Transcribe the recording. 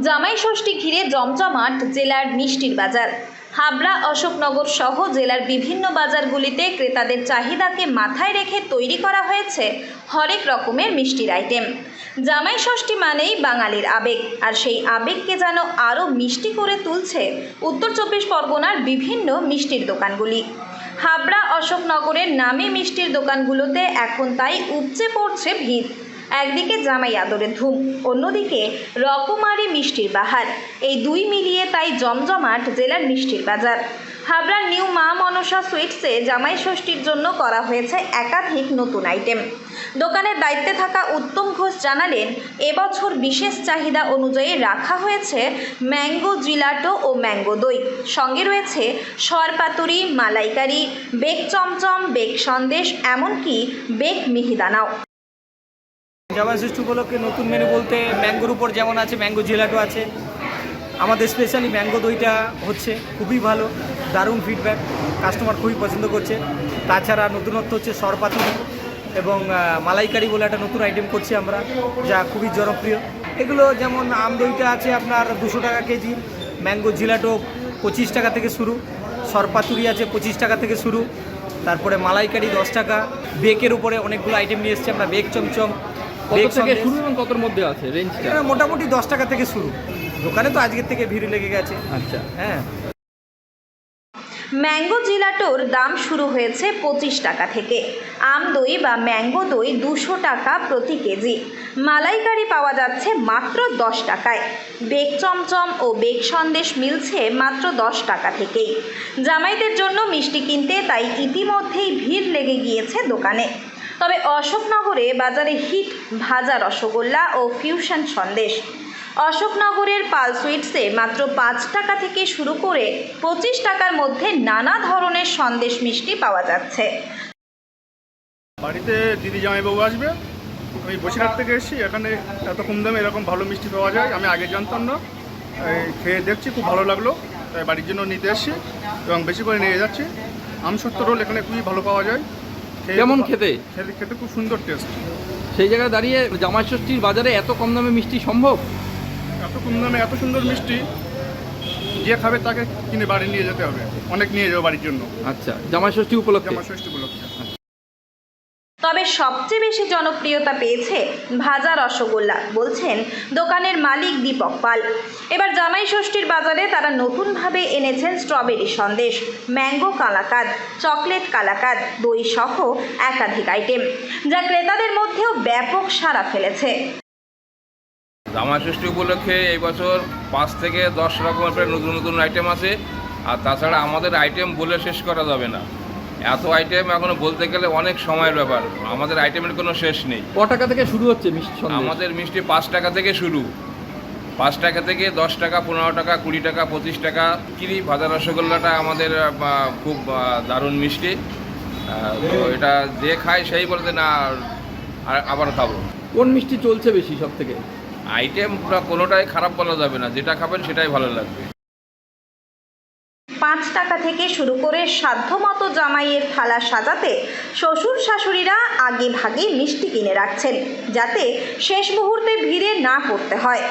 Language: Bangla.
জামাই ষষ্ঠী ঘিরে জমজমাট জেলার মিষ্টির বাজার। হাবড়া, অশোকনগর সহ জেলার বিভিন্ন বাজারগুলিতে ক্রেতাদের চাহিদাকে মাথায় রেখে তৈরি করা হয়েছে হরেক রকমের মিষ্টির আইটেম। জামাই ষষ্ঠী মানেই বাঙালির আবেগ, আর সেই আবেগকে যেন আরও মিষ্টি করে তুলছে উত্তর চব্বিশ পরগনার বিভিন্ন মিষ্টির দোকানগুলি। হাবড়া, অশোকনগরের নামী মিষ্টির দোকানগুলোতে এখন তাই উপচে পড়ছে ভিড়। একদিকে জামাই আদরের ধুম, অন্যদিকে রকমারি মিষ্টির বাহার। এই দুই মিলিয়ে তাই জমজমাট জেলার মিষ্টির বাজার। হাবড়ার নিউ মা মনসা সুইটসে জামাই ষষ্ঠীর জন্য করা হয়েছে একাধিক নতুন আইটেম। দোকানের দায়িত্বে থাকা উত্তম ঘোষ জানালেন, এবছর বিশেষ চাহিদা অনুযায়ী রাখা হয়েছে ম্যাঙ্গো জিলাটো ও ম্যাঙ্গো দই, সঙ্গে রয়েছে সরপাতুরি, মালাইকারি, বেক চমচম, বেক সন্দেশ, এমনকি বেক মিহিদানাও। জামাই ষষ্ঠী উপলক্ষে নতুন মেনু বলতে ম্যাঙ্গোর উপর যেমন আছে ম্যাঙ্গো জিলাটো আছে, আমাদের স্পেশালি ম্যাঙ্গো দইটা হচ্ছে খুবই ভালো, দারুণ ফিডব্যাক, কাস্টমার খুবই পছন্দ করছে। তাছাড়া নতুনত্ব হচ্ছে সরপাতুরি এবং মালাইকারি বলে একটা নতুন আইটেম করছি আমরা, যা খুবই জনপ্রিয়। এগুলো যেমন আম দইটা আছে আপনার 200 টাকা কেজি, ম্যাঙ্গো জিলাটো 25 টাকা থেকে শুরু, সরপাতুরি আছে 25 টাকা থেকে শুরু, তারপরে মালাইকারি 10 টাকা। বেকের উপরে অনেকগুলো আইটেম নিয়ে এসেছি আমরা, বেক চমচম, কত থেকে শুরু এবং কতর মধ্যে আছে রেঞ্জটা? মোটামুটি 10 টাকা থেকে শুরু। দোকানে তো আজকের থেকে ভিড় লেগে গেছে। আচ্ছা, হ্যাঁ। ম্যাঙ্গো জিলাটোর দাম শুরু হয়েছে 25 টাকা থেকে। আম দই বা ম্যাঙ্গো দই 200 টাকা প্রতি কেজি। মালাইকারি পাওয়া যাচ্ছে মাত্র 10 টাকায়। বেক চমচম ও বেক সন্দেশ মিলছে মাত্র 10 টাকা থেকেই। জামাইদের জন্য মিষ্টি কিনতে তাই ইতিমধ্যেই ভিড় লেগে গিয়েছে দোকানে। তবে অশোকনগরে বাজারে হিট ভাজা রসগোল্লা ও ফিউশন সন্দেশ। অশোকনগরের পাল সুইটসে মাত্র 5 টাকা থেকে শুরু করে 25 টাকার মধ্যে নানা ধরনের সন্দেশ মিষ্টি পাওয়া যাচ্ছে। বাড়িতে দিদি জামাইবাবু আসবে, আমি বসিরহাট থেকে এসেছি। এখানে এত কম দামে এরকম ভালো মিষ্টি পাওয়া যায় আমি আগে জানতাম না, খেয়ে দেখছি খুব ভালো লাগলো, তাই বাড়ির জন্য নিতে এসেছি এবং বেশি করে নিয়ে যাচ্ছি। আমসত্ব রোল এখানে খুবই ভালো পাওয়া যায়। কেমন খেতে? খেতে খুব সুন্দর টেস্ট। সেই জায়গায় দাঁড়িয়ে জামাই ষষ্ঠীর বাজারে এত কম দামে মিষ্টি সম্ভব? এত কম দামে এত সুন্দর মিষ্টি, যে খাবে তাকে কিনে বাড়ি নিয়ে যেতে হবে, অনেক নিয়ে যাবো বাড়ির জন্য। আচ্ছা, জামাই ষষ্ঠী উপলক্ষে? জামাই ষষ্ঠী উপলক্ষে। তবে সবচেয়ে বেশি জনপ্রিয়তা পেয়েছে ভাজা রসগোল্লা, বলছেন দোকানের মালিক দীপক পাল। এবার জামাই ষষ্ঠীর বাজারে তারা নতুনভাবে এনেছেন strawberry Sandesh, mango kalakand, chocolate kalakand, দই সহ একাধিক আইটেম, যা ক্রেতাদের মধ্যেও ব্যাপক সাড়া ফেলেছে। জামাই ষষ্ঠী উপলক্ষে এই বছর 5 থেকে 10 রকমের প্রায় নতুন নতুন আইটেম আছে। আর তাছাড়া আমাদের আইটেম বলে শেষ করা যাবে না, এত আইটেম এখনো বলতে গেলে অনেক সময়ের ব্যাপার। আমাদের আইটেমের কোনো শেষ নেই। ক টাকা থেকে শুরু হচ্ছে মিষ্টি সন্দেশ? আমাদের মিষ্টি 5 টাকা থেকে শুরু, 5 টাকা থেকে 10 টাকা, 15 টাকা, 20 টাকা, 25 টাকা কিরি। ভাজা রসগোল্লাটা আমাদের খুব দারুণ মিষ্টি, তো এটা যে খায় সেই বলতে না আবার খাবো। কোন মিষ্টি চলছে বেশি সব থেকে? আইটেম কোনোটাই খারাপ বলা যাবে না, যেটা খাবেন সেটাই ভালো লাগবে। 5 টাকা থেকে শুরু করে সাধ্যমতো জামাইয়ের থালা সাজাতে শ্বশুর শাশুড়িরা আগে ভাগে মিষ্টি কিনে রাখছেন, যাতে শেষ মুহূর্তে ভিড়ে না পড়তে হয়।